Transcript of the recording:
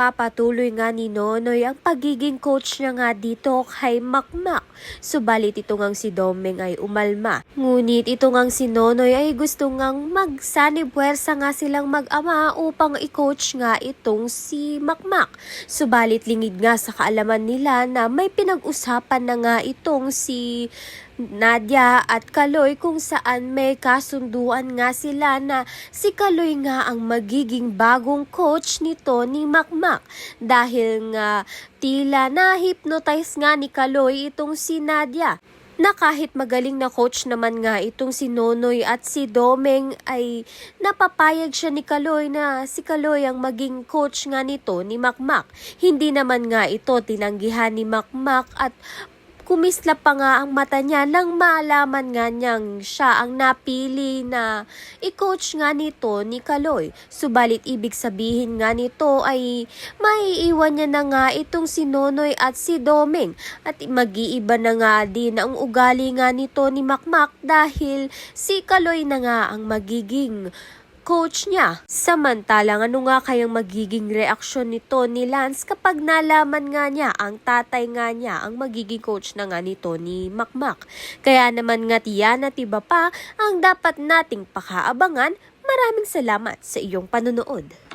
Ipinagpapatuloy nga ni Nonoy ang pagiging coach niya nga dito kay Makmak. Subalit ito ngang si Domeng ay umalma. Ngunit ito ngang si Nonoy ay gusto ngang magsanibwersa nga silang mag-ama upang i-coach nga itong si Makmak. Subalit lingid nga sa kaalaman nila na may pinag-usapan na nga itong si Nadia at Kaloy kung saan may kasunduan nga sila na si Kaloy nga ang magiging bagong coach nito ni Makmak dahil nga tila na-hypnotize nga ni Kaloy itong si Nadia. Na kahit magaling na coach naman nga itong si Nonoy at si Domeng ay napapayag siya ni Kaloy na si Kaloy ang maging coach nga nito ni Makmak. Hindi naman nga ito tinanggihan ni Makmak at kumislap pa nga ang mata niya nang malaman nga niyang siya ang napili na i-coach nga nito ni Kaloy. Subalit ibig sabihin nga nito ay maiiwan niya na nga itong si Nonoy at si Domeng at mag-iiba na nga din ang ugali nga nito ni Makmak dahil si Kaloy na nga ang magiging coach niya. Samantalang ano nga kayang magiging reaksyon nito ni Lance kapag nalaman nga niya ang tatay nga niya ang magiging coach na nga nito ni Makmak. Kaya naman nga tiyan at iba pa ang dapat nating pakaabangan. Maraming salamat sa iyong panonood.